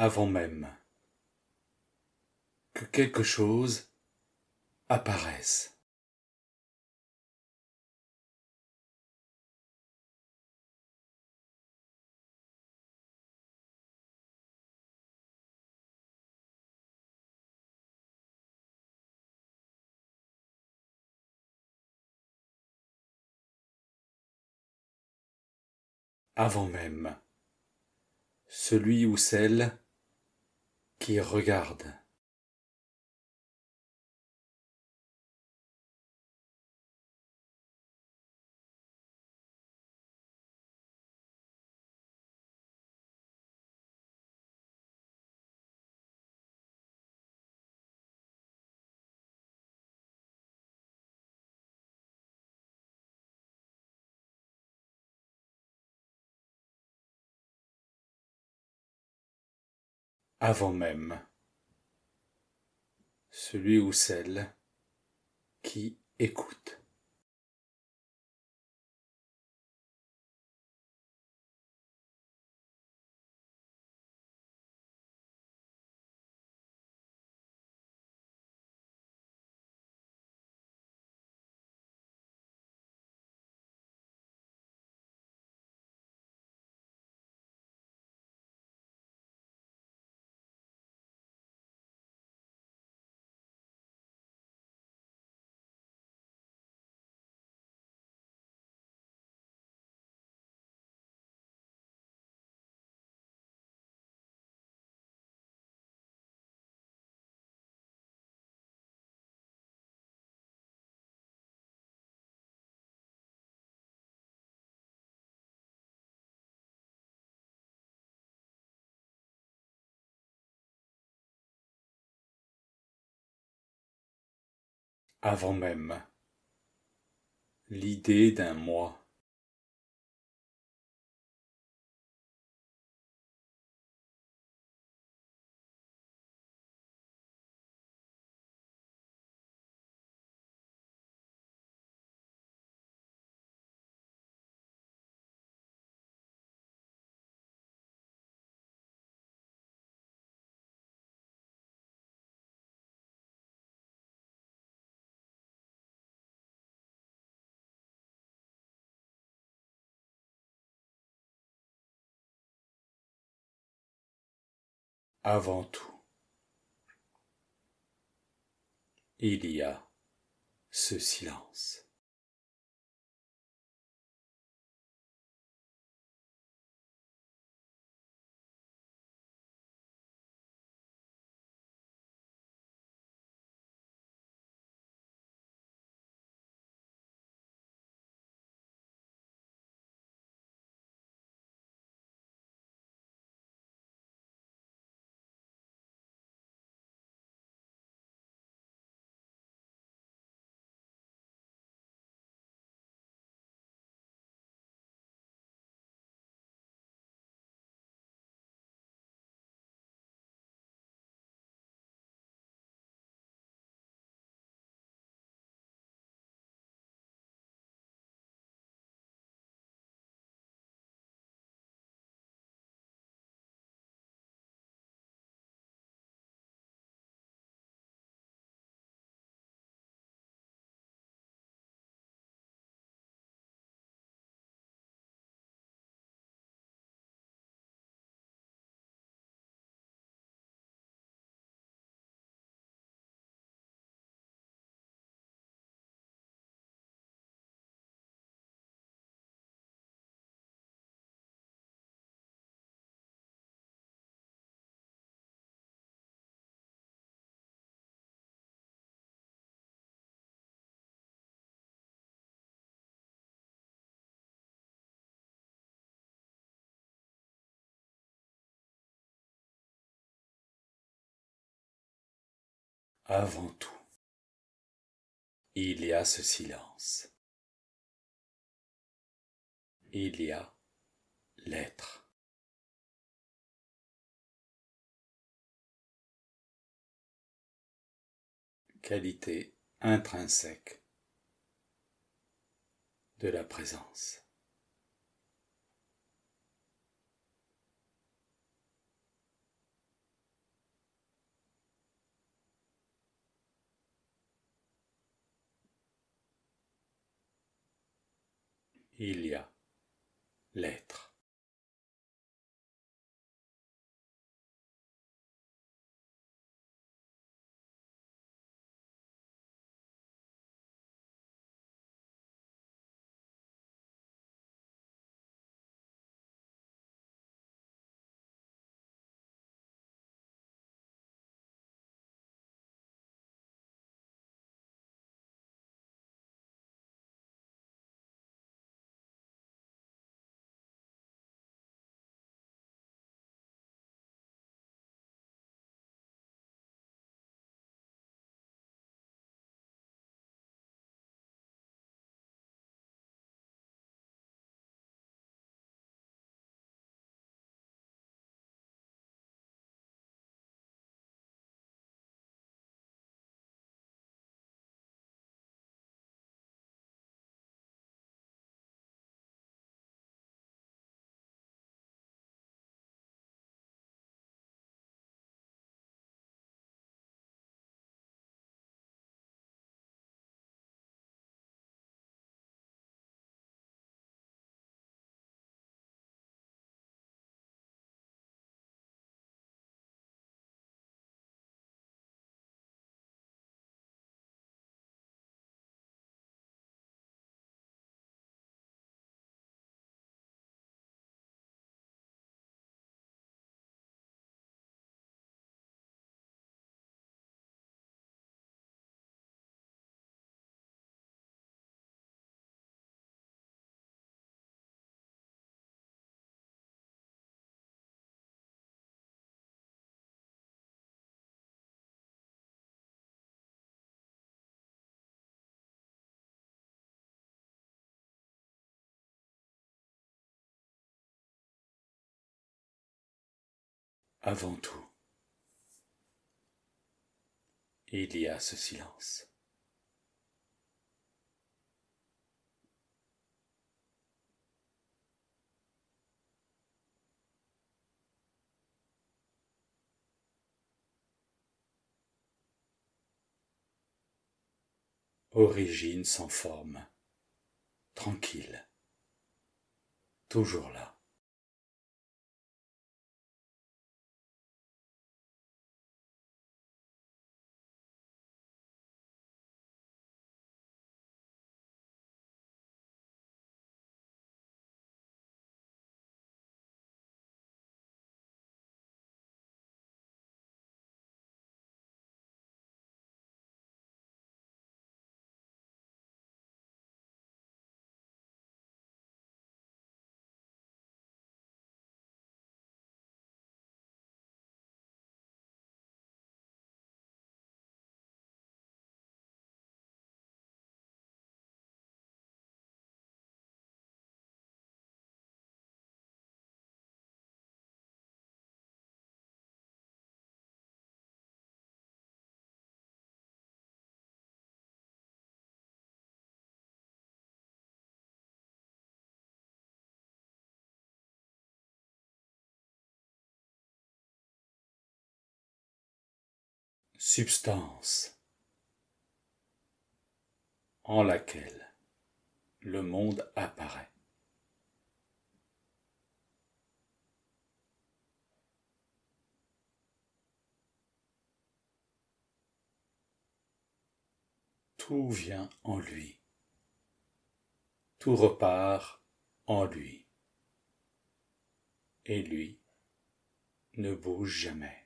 avant même que quelque chose apparaisse. Avant même celui ou celle qui regarde. Avant même celui ou celle qui écoute. Avant même l'idée d'un moi. Avant tout, il y a ce silence. Avant tout, il y a ce silence. Il y a l'être. Qualité intrinsèque de la présence. il y a l'être. Avant tout, il y a ce silence. Origine sans forme, tranquille, toujours là. Substance en laquelle le monde apparaît. Tout vient en lui, tout repart en lui, et lui ne bouge jamais.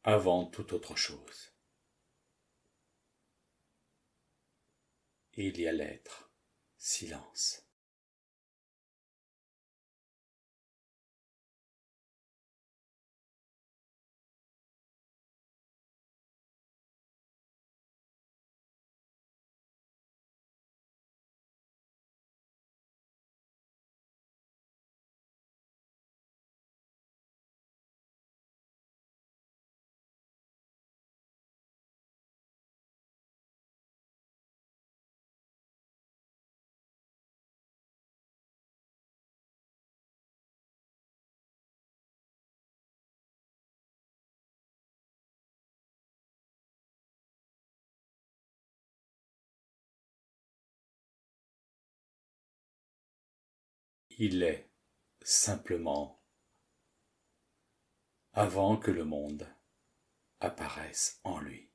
Avant toute autre chose, il y a l'être, silence. Il est simplement avant que le monde apparaisse en lui.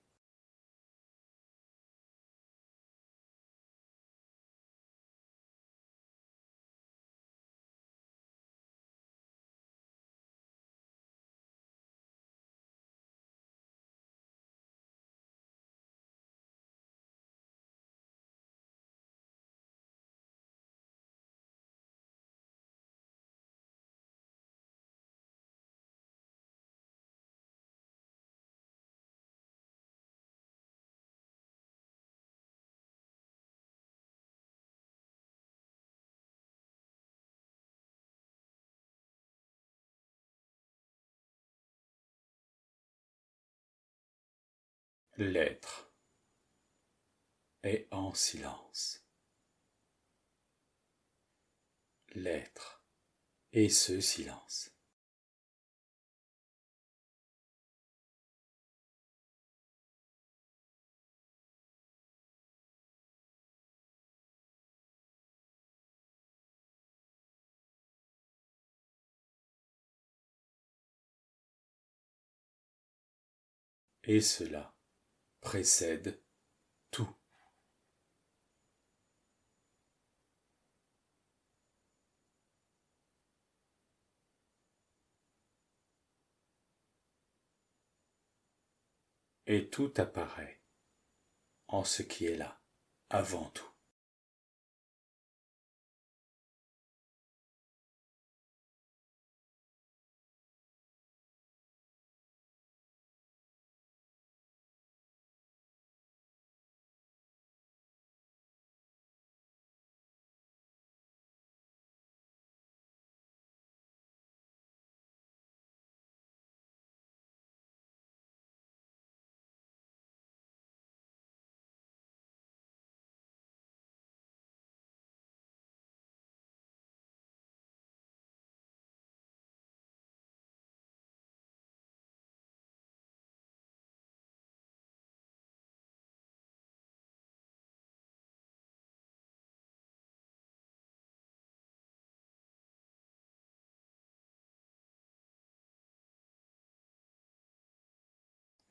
L'être est en silence. L'être est ce silence. Et cela précède tout. Et tout apparaît en ce qui est là, avant tout.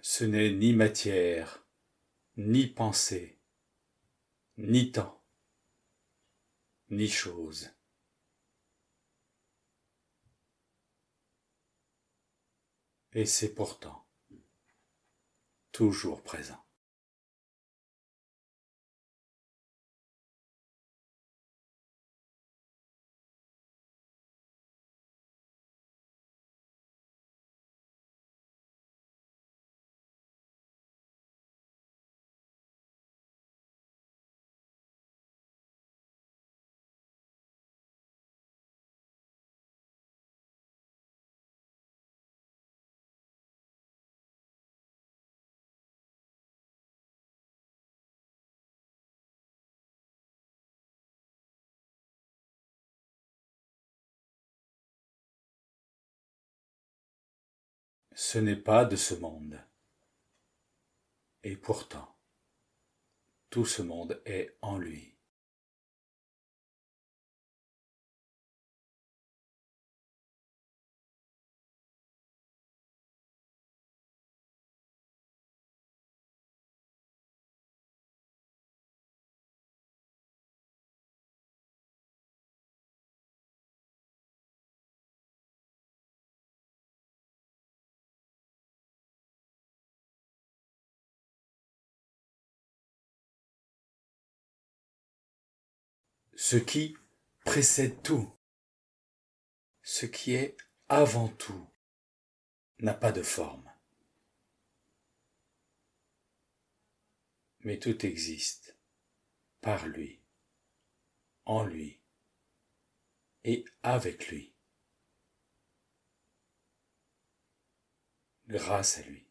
Ce n'est ni matière, ni pensée, ni temps, ni chose. Et c'est pourtant toujours présent. Ce n'est pas de ce monde. Et pourtant, tout ce monde est en lui. Ce qui précède tout, ce qui est avant tout, n'a pas de forme. Mais tout existe par lui, en lui et avec lui, grâce à lui.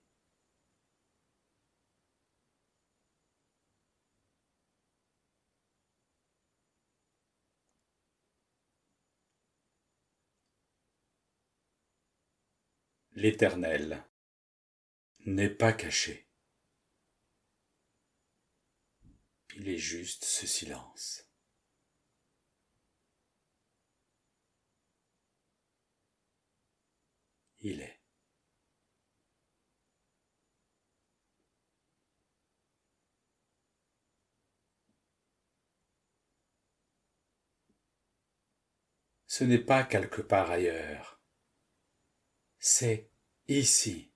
L'Éternel n'est pas caché. Il est juste ce silence. il est. Ce n'est pas quelque part ailleurs, c'est ici.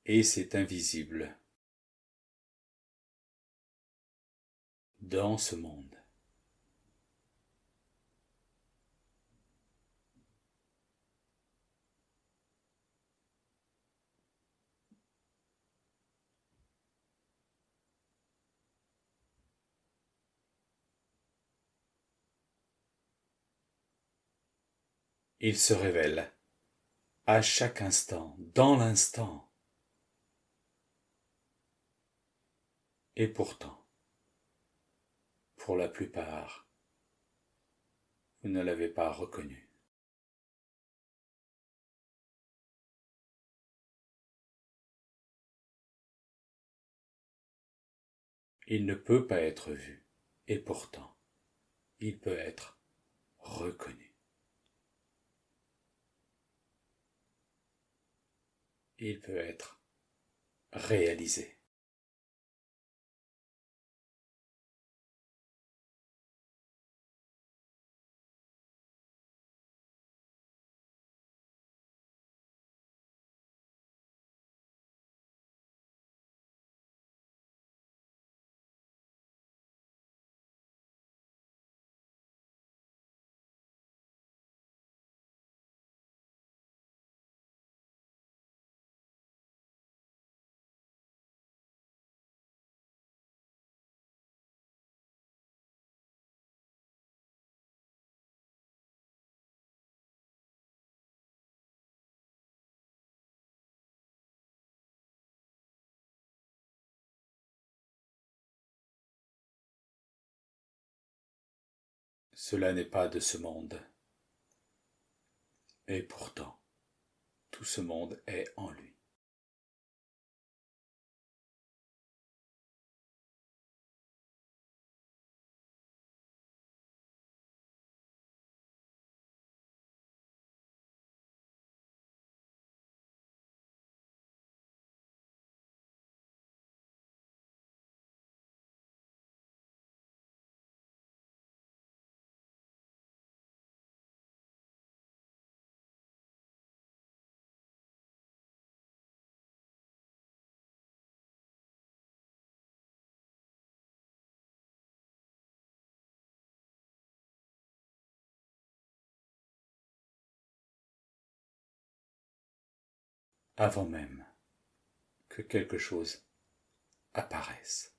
Et c'est invisible dans ce monde. Il se révèle à chaque instant, dans l'instant. Et pourtant, pour la plupart, vous ne l'avez pas reconnu. Il ne peut pas être vu, et pourtant, il peut être reconnu. Il peut être réalisé. Cela n'est pas de ce monde. Et pourtant, tout ce monde est en lui. Avant même que quelque chose apparaisse.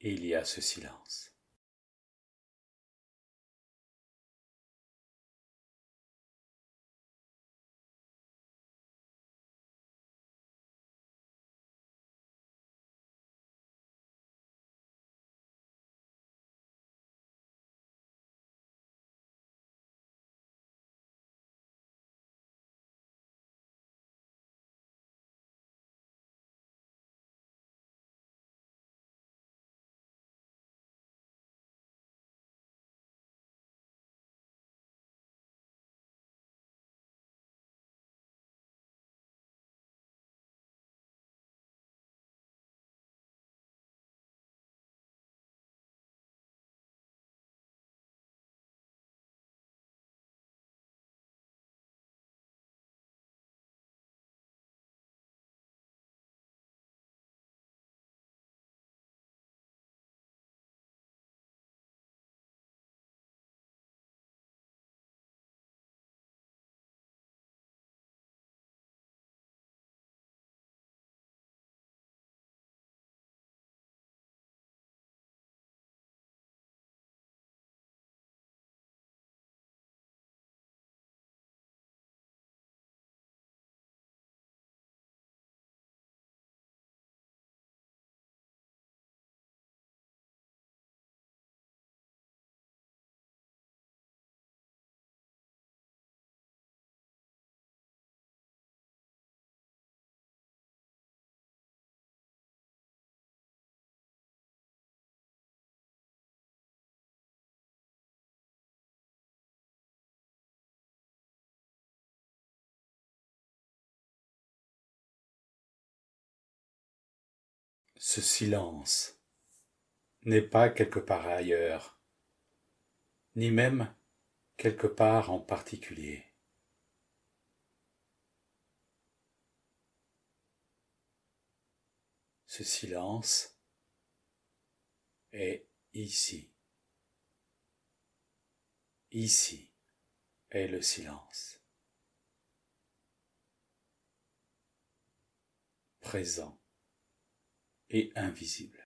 Et il y a ce silence. Ce silence n'est pas quelque part ailleurs, ni même quelque part en particulier. Ce silence est ici. Ici est le silence. Présent et invisible.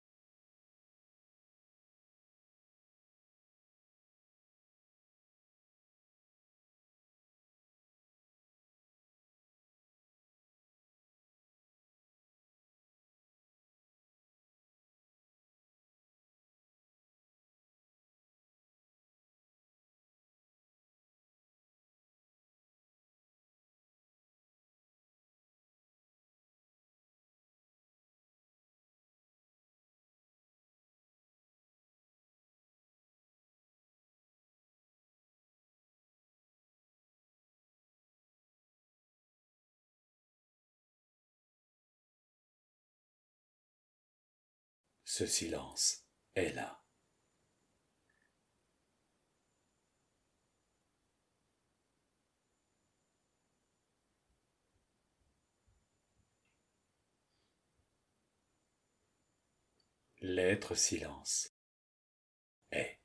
Ce silence est là. L'être silence est.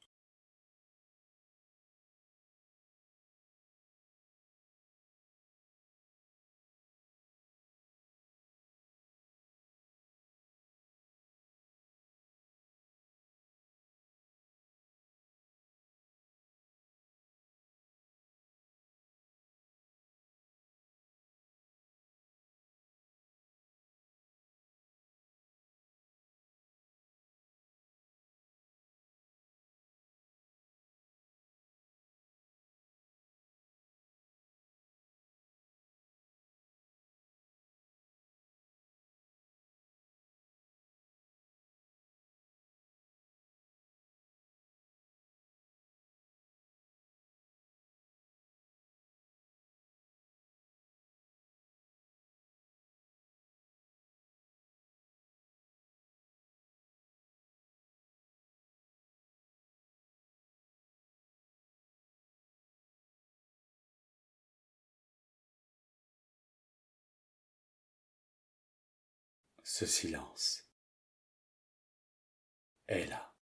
Ce silence est là.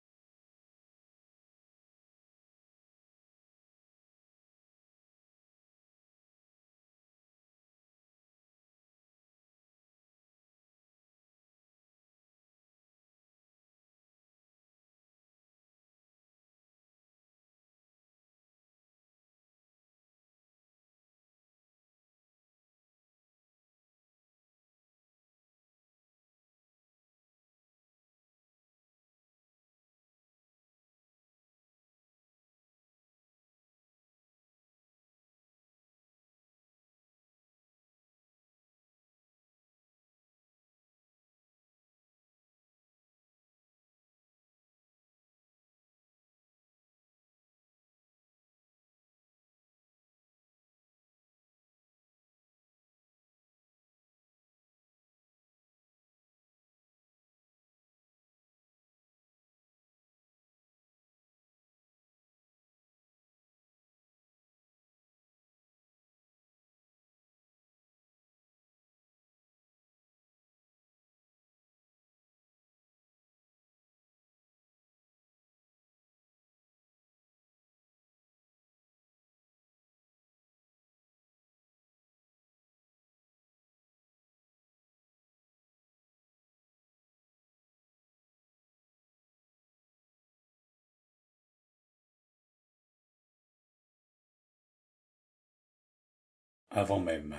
Avant même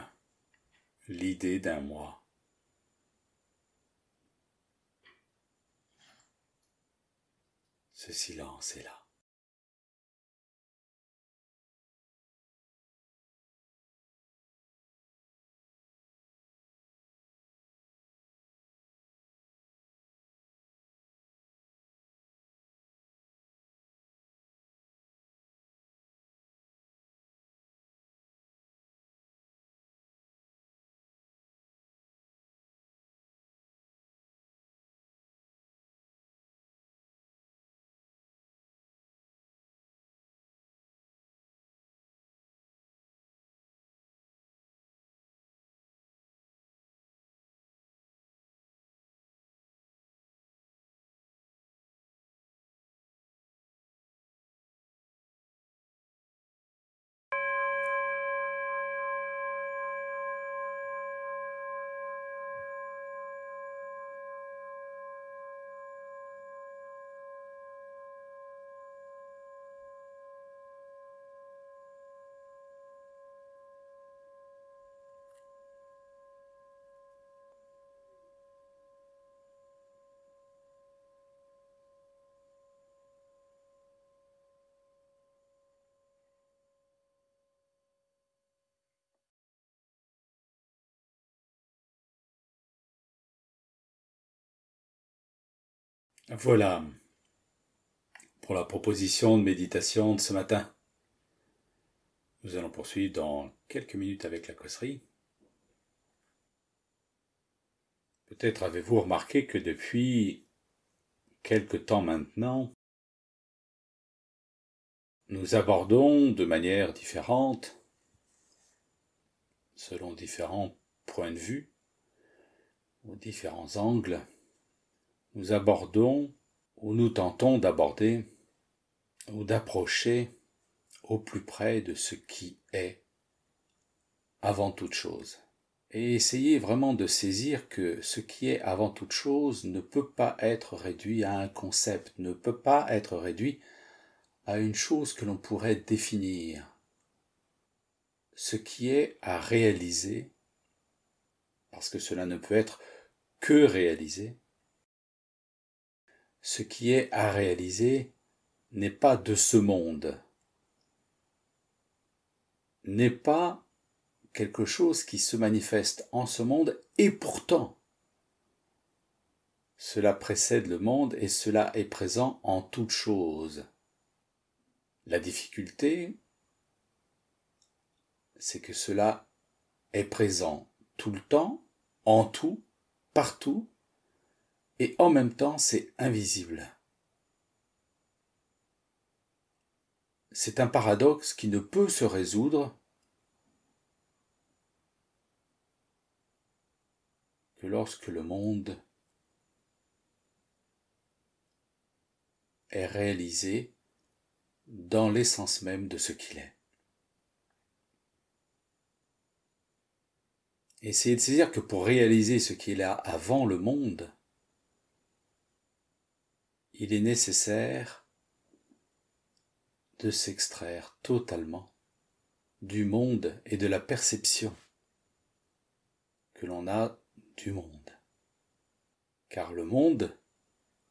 l'idée d'un moi, ce silence est là. Voilà pour la proposition de méditation de ce matin. Nous allons poursuivre dans quelques minutes avec la causerie. Peut-être avez-vous remarqué que depuis quelque temps maintenant, nous abordons de manière différente, selon différents points de vue, ou différents angles, nous abordons ou nous tentons d'aborder ou d'approcher au plus près de ce qui est avant toute chose. Et essayez vraiment de saisir que ce qui est avant toute chose ne peut pas être réduit à un concept, ne peut pas être réduit à une chose que l'on pourrait définir. Ce qui est à réaliser, parce que cela ne peut être que réalisé, ce qui est à réaliser n'est pas de ce monde, n'est pas quelque chose qui se manifeste en ce monde, et pourtant, cela précède le monde et cela est présent en toute chose. La difficulté, c'est que cela est présent tout le temps, en tout, partout, et en même temps c'est invisible. C'est un paradoxe qui ne peut se résoudre que lorsque le monde est réalisé dans l'essence même de ce qu'il est. Essayez de saisir que pour réaliser ce qui est là avant le monde, il est nécessaire de s'extraire totalement du monde et de la perception que l'on a du monde. Car le monde,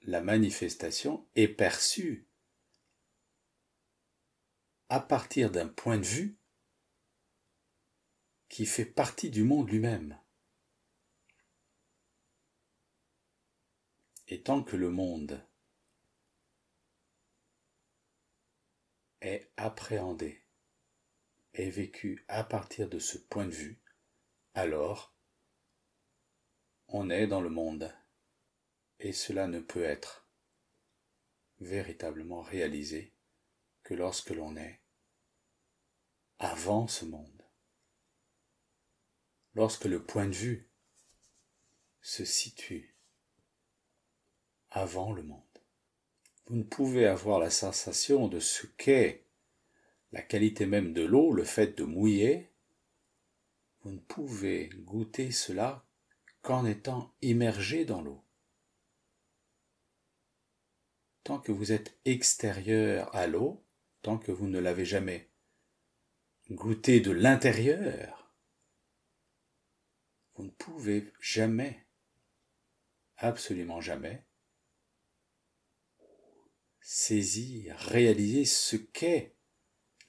la manifestation, est perçue à partir d'un point de vue qui fait partie du monde lui-même. Et tant que le monde est appréhendé, est vécu à partir de ce point de vue, alors on est dans le monde. Et cela ne peut être véritablement réalisé que lorsque l'on est avant ce monde. Lorsque le point de vue se situe avant le monde. Vous ne pouvez avoir la sensation de ce qu'est la qualité même de l'eau, le fait de mouiller. Vous ne pouvez goûter cela qu'en étant immergé dans l'eau. Tant que vous êtes extérieur à l'eau, tant que vous ne l'avez jamais goûté de l'intérieur, vous ne pouvez jamais, absolument jamais, saisir, réaliser ce qu'est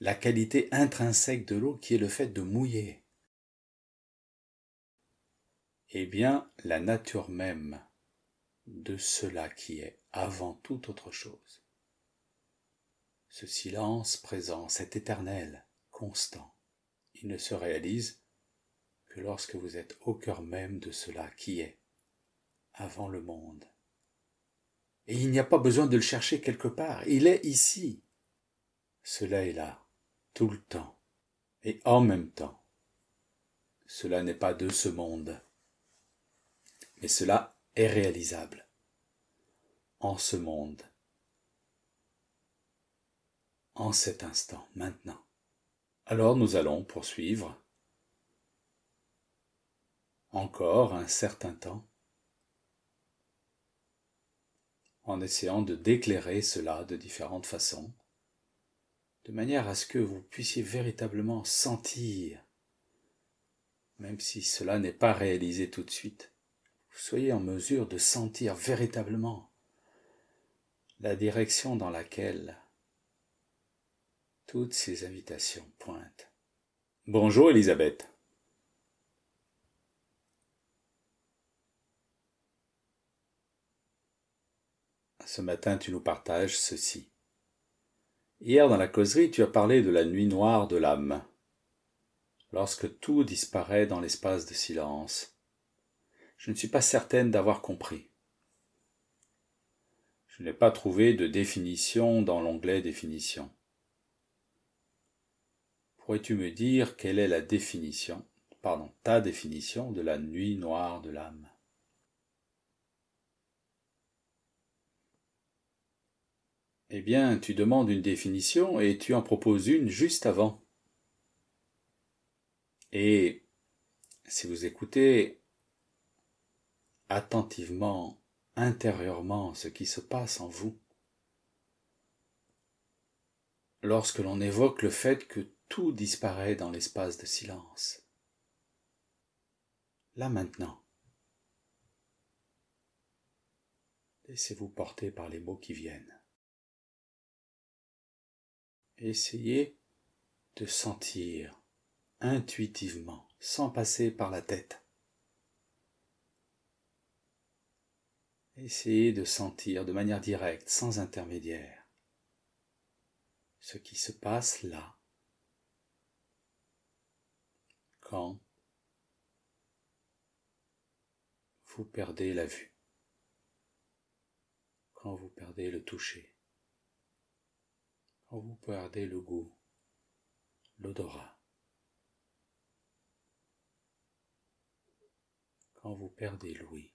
la qualité intrinsèque de l'eau qui est le fait de mouiller. Eh bien, la nature même de cela qui est avant toute autre chose. Ce silence présent, cet éternel, constant, il ne se réalise que lorsque vous êtes au cœur même de cela qui est avant le monde. Et il n'y a pas besoin de le chercher quelque part, il est ici. Cela est là, tout le temps, et en même temps. Cela n'est pas de ce monde, mais cela est réalisable en ce monde, en cet instant, maintenant. Alors nous allons poursuivre encore un certain temps en essayant de d'éclairer cela de différentes façons, de manière à ce que vous puissiez véritablement sentir, même si cela n'est pas réalisé tout de suite, vous soyez en mesure de sentir véritablement la direction dans laquelle toutes ces invitations pointent. Bonjour Elisabeth. ce matin tu nous partages ceci. Hier dans la causerie, tu as parlé de la nuit noire de l'âme, lorsque tout disparaît dans l'espace de silence. Je ne suis pas certaine d'avoir compris. Je n'ai pas trouvé de définition dans l'onglet définition. Pourrais-tu me dire quelle est ta définition de la nuit noire de l'âme? Eh bien, tu demandes une définition et tu en proposes une juste avant. Et si vous écoutez attentivement, intérieurement, ce qui se passe en vous, lorsque l'on évoque le fait que tout disparaît dans l'espace de silence, là maintenant, laissez-vous porter par les mots qui viennent. Essayez de sentir intuitivement, sans passer par la tête. Essayez de sentir de manière directe, sans intermédiaire, ce qui se passe là, quand vous perdez la vue, quand vous perdez le toucher, quand vous perdez le goût, l'odorat, quand vous perdez l'ouïe.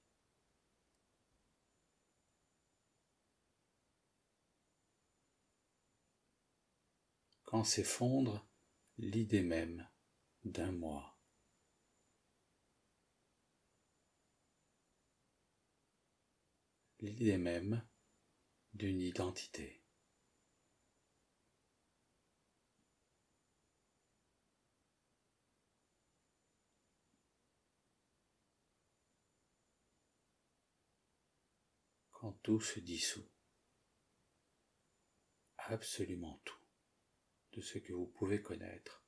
Quand s'effondre l'idée même d'un moi. L'idée même d'une identité. Quand tout se dissout, absolument tout de ce que vous pouvez connaître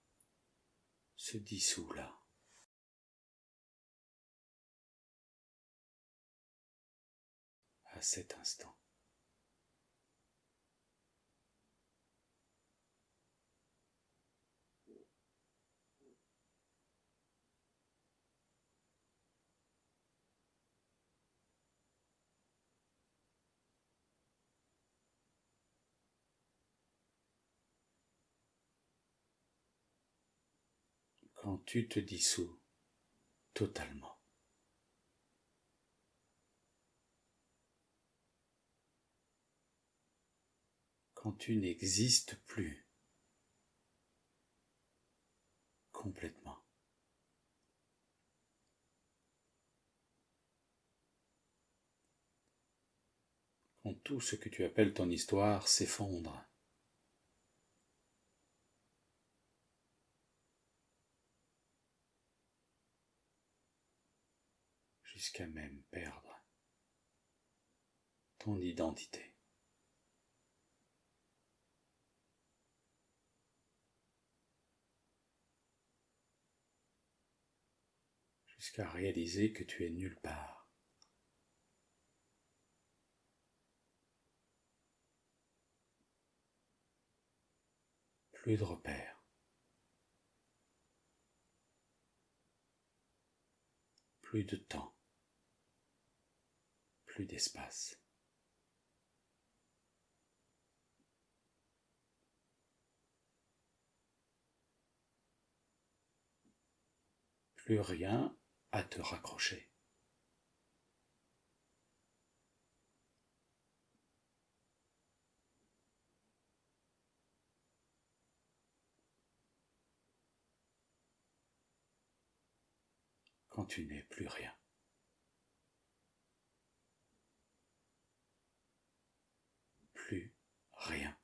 se dissout là. À cet instant. Quand tu te dissous totalement. Quand tu n'existes plus complètement. Quand tout ce que tu appelles ton histoire s'effondre. Jusqu'à même perdre ton identité. Jusqu'à réaliser que tu es nulle part. Plus de repères. Plus de temps. Plus d'espace. Plus rien à te raccrocher. Quand tu n'es plus rien. Plus rien.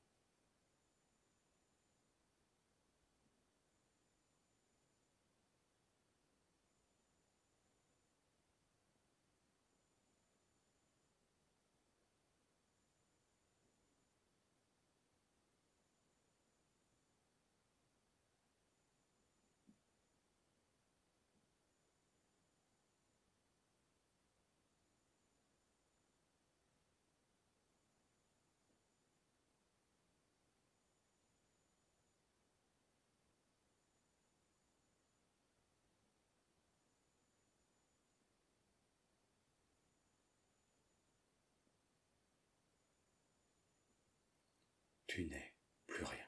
tu n'es plus rien.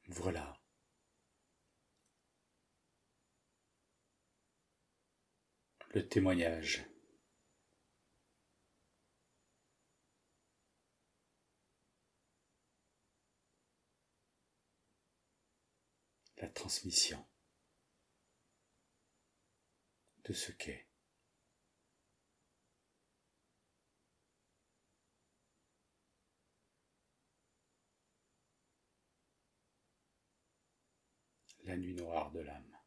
Voilà. Le témoignage. La transmission de ce qu'est. La nuit noire de l'âme.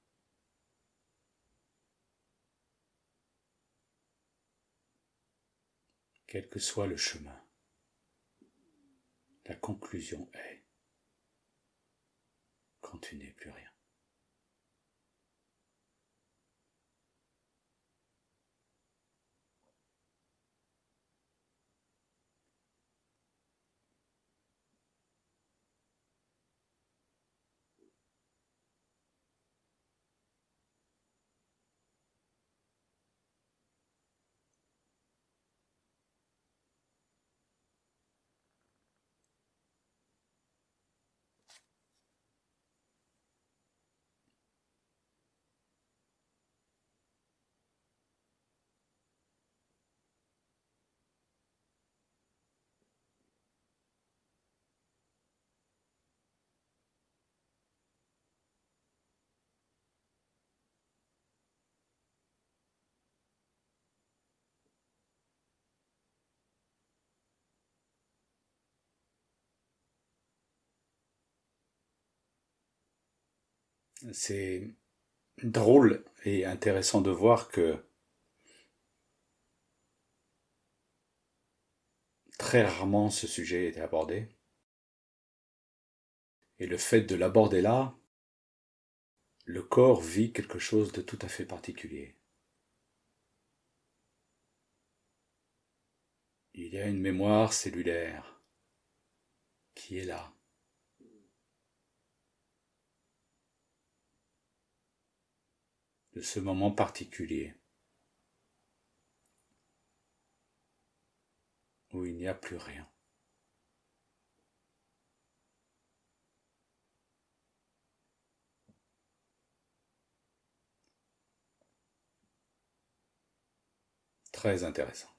Quel que soit le chemin, la conclusion est quand tu n'es plus rien. C'est drôle et intéressant de voir que très rarement ce sujet était abordé. Et le fait de l'aborder là, le corps vit quelque chose de tout à fait particulier. Il y a une mémoire cellulaire qui est là. De ce moment particulier où il n'y a plus rien. Très intéressant.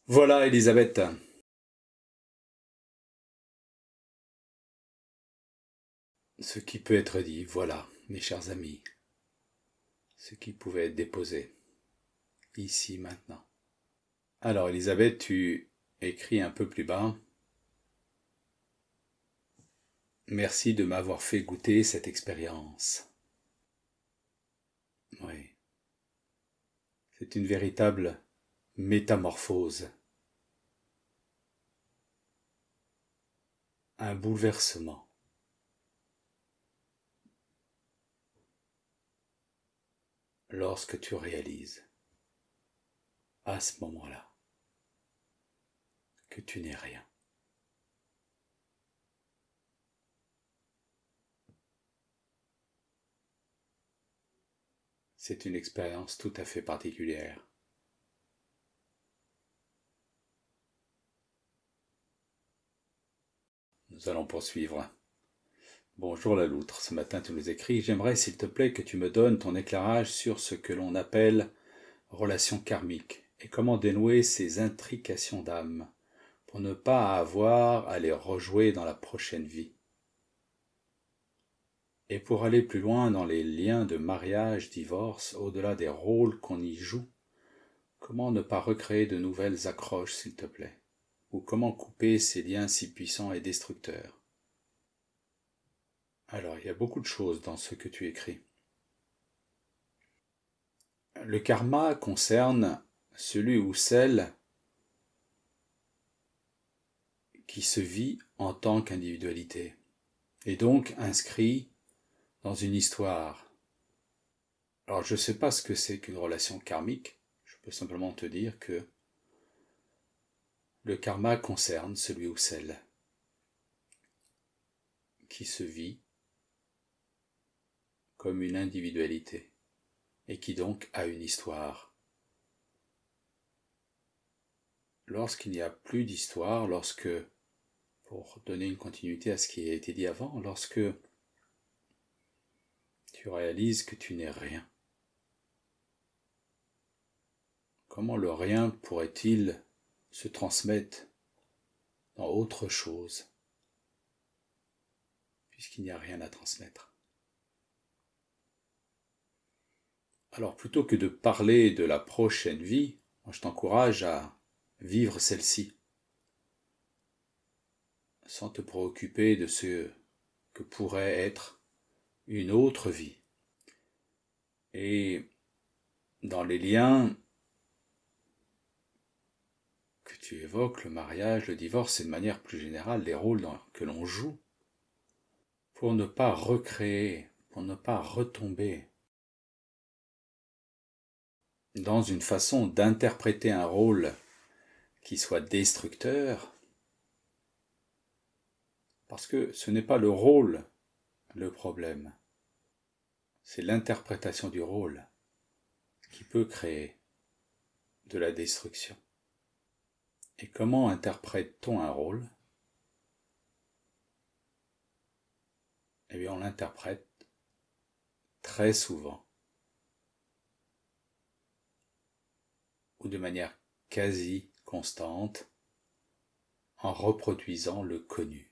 Voilà, Elisabeth. Ce qui peut être dit, voilà, mes chers amis. Ce qui pouvait être déposé. Ici, maintenant. Alors, Elisabeth, tu écris un peu plus bas. Merci de m'avoir fait goûter cette expérience. Oui. C'est une véritable métamorphose. Un bouleversement. Lorsque tu réalises, à ce moment-là, que tu n'es rien. C'est une expérience tout à fait particulière. Nous allons poursuivre. Bonjour la loutre, ce matin tu nous écris « J'aimerais s'il te plaît que tu me donnes ton éclairage sur ce que l'on appelle relation karmique et comment dénouer ces intrications d'âme pour ne pas avoir à les rejouer dans la prochaine vie. » Et pour aller plus loin dans les liens de mariage, divorce, au-delà des rôles qu'on y joue, comment ne pas recréer de nouvelles accroches, s'il te plaît? Ou comment couper ces liens si puissants et destructeurs? Alors, il y a beaucoup de choses dans ce que tu écris. Le karma concerne celui ou celle qui se vit en tant qu'individualité, et donc inscrit dans une histoire. Alors je ne sais pas ce que c'est qu'une relation karmique, je peux simplement te dire que le karma concerne celui ou celle qui se vit comme une individualité, et qui donc a une histoire. Lorsqu'il n'y a plus d'histoire, lorsque, pour donner une continuité à ce qui a été dit avant, lorsque tu réalises que tu n'es rien, comment le rien pourrait-il se transmettre dans autre chose, puisqu'il n'y a rien à transmettre? Alors plutôt que de parler de la prochaine vie, moi je t'encourage à vivre celle-ci, sans te préoccuper de ce que pourrait être une autre vie. Et dans les liens que tu évoques, le mariage, le divorce, et de manière plus générale, les rôles que l'on joue, pour ne pas recréer, pour ne pas retomber dans une façon d'interpréter un rôle qui soit destructeur, parce que ce n'est pas le rôle le problème, c'est l'interprétation du rôle qui peut créer de la destruction. Et comment interprète-t-on un rôle? Eh bien, on l'interprète très souvent, ou de manière quasi constante, en reproduisant le connu.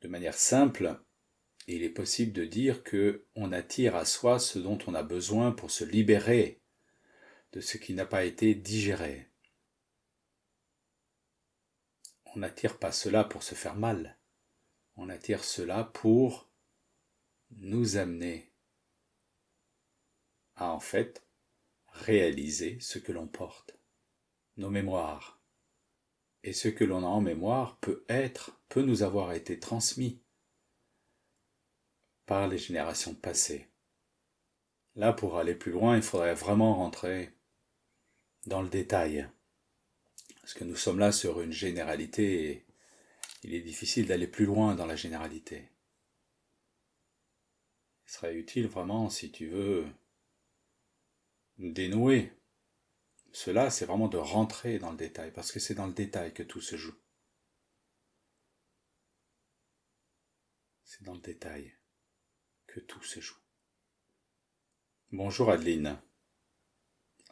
De manière simple, il est possible de dire que on attire à soi ce dont on a besoin pour se libérer de ce qui n'a pas été digéré. On n'attire pas cela pour se faire mal, on attire cela pour nous amener à en fait réaliser ce que l'on porte, nos mémoires. Et ce que l'on a en mémoire peut nous avoir été transmis par les générations passées. Là, pour aller plus loin, il faudrait vraiment rentrer dans le détail. Parce que nous sommes là sur une généralité et il est difficile d'aller plus loin dans la généralité. Il serait utile vraiment, si tu veux, dénouer cela, c'est vraiment de rentrer dans le détail, parce que c'est dans le détail que tout se joue. C'est dans le détail que tout se joue. Bonjour Adeline.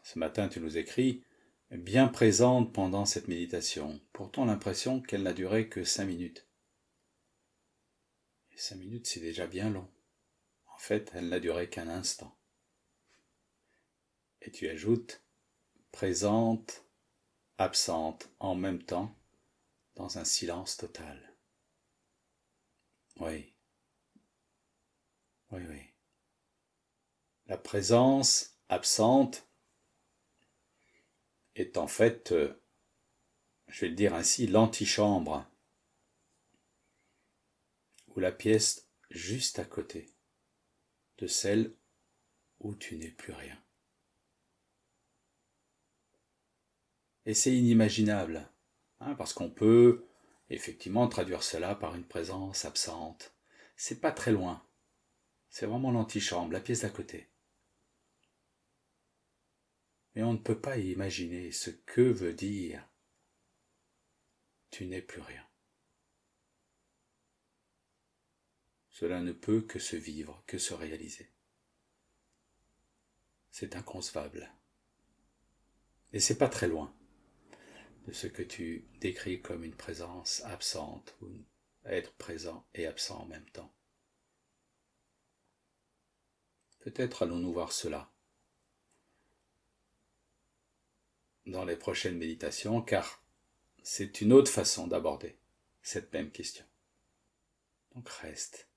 Ce matin, tu nous écris « Bien présente pendant cette méditation, pourtant l'impression qu'elle n'a duré que 5 minutes. » Et 5 minutes, c'est déjà bien long. En fait, elle n'a duré qu'un instant. Et tu ajoutes « présente, absente en même temps, dans un silence total. » Oui. Oui, oui. La présence absente est en fait, je vais le dire ainsi, l'antichambre, ou la pièce juste à côté de celle où tu n'es plus rien. Et c'est inimaginable, hein, parce qu'on peut effectivement traduire cela par une présence absente. C'est pas très loin. C'est vraiment l'antichambre, la pièce d'à côté. Mais on ne peut pas imaginer ce que veut dire tu n'es plus rien. Cela ne peut que se vivre, que se réaliser. C'est inconcevable. Et c'est pas très loin de ce que tu décris comme une présence absente, ou être présent et absent en même temps. Peut-être allons-nous voir cela dans les prochaines méditations, car c'est une autre façon d'aborder cette même question. Donc reste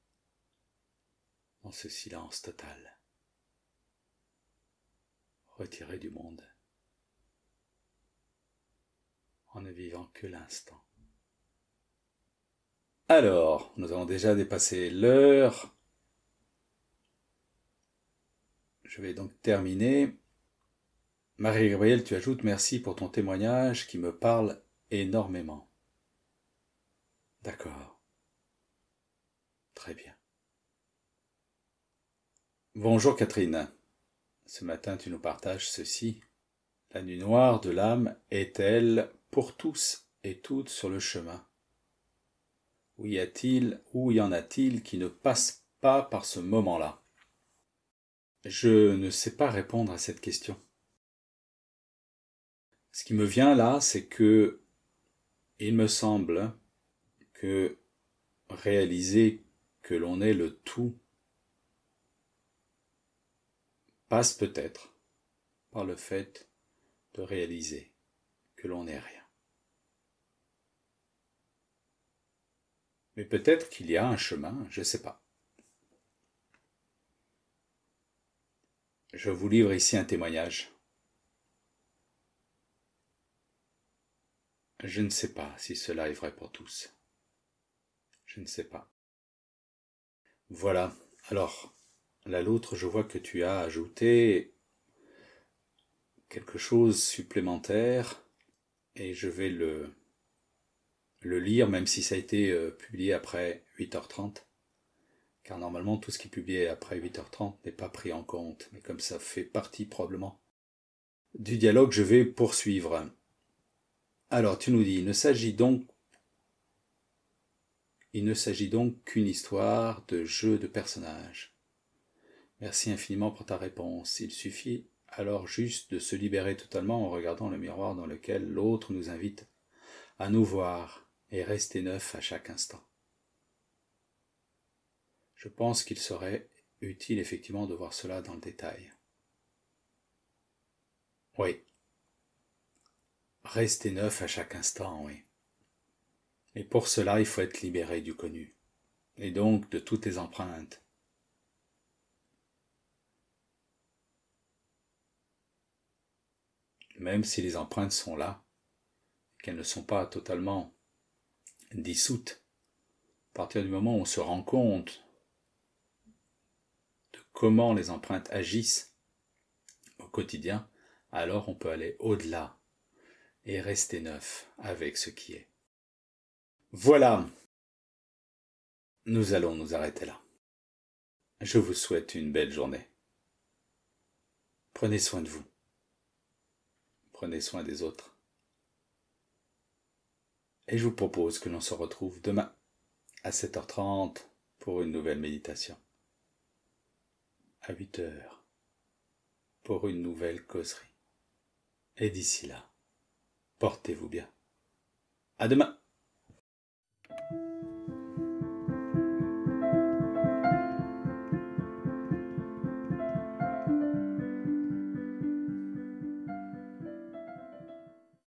dans ce silence total, retiré du monde, en ne vivant que l'instant. Alors, nous avons déjà dépassé l'heure. Je vais donc terminer. Marie-Gabrielle, tu ajoutes merci pour ton témoignage qui me parle énormément. D'accord. Très bien. Bonjour Catherine. Ce matin, tu nous partages ceci. La nuit noire de l'âme est-elle pour tous et toutes sur le chemin? Où y en a-t-il qui ne passent pas par ce moment-là? Je ne sais pas répondre à cette question. Ce qui me vient là, c'est que il me semble que réaliser que l'on est le tout passe peut-être par le fait de réaliser que l'on n'est rien. Mais peut-être qu'il y a un chemin, je ne sais pas. Je vous livre ici un témoignage. Je ne sais pas si cela est vrai pour tous. Je ne sais pas. Voilà. Alors, la loutre, je vois que tu as ajouté quelque chose supplémentaire et je vais le lire, même si ça a été publié après 8h30. Car normalement, tout ce qui est publié après 8h30 n'est pas pris en compte. Mais comme ça fait partie probablement du dialogue, je vais poursuivre. Alors, tu nous dis, il ne s'agit donc qu'une histoire de jeu de personnages. Merci infiniment pour ta réponse. Il suffit alors juste de se libérer totalement en regardant le miroir dans lequel l'autre nous invite à nous voir et rester neuf à chaque instant. Je pense qu'il serait utile effectivement de voir cela dans le détail. Oui. Rester neuf à chaque instant, oui. Et pour cela, il faut être libéré du connu, et donc de toutes les empreintes. Même si les empreintes sont là, qu'elles ne sont pas totalement dissoutes, à partir du moment où on se rend compte de comment les empreintes agissent au quotidien, alors on peut aller au-delà et rester neuf avec ce qui est. Voilà, nous allons nous arrêter là. Je vous souhaite une belle journée. Prenez soin de vous. Prenez soin des autres. Et je vous propose que l'on se retrouve demain à 7h30 pour une nouvelle méditation. À 8h pour une nouvelle causerie. Et d'ici là, portez-vous bien. À demain!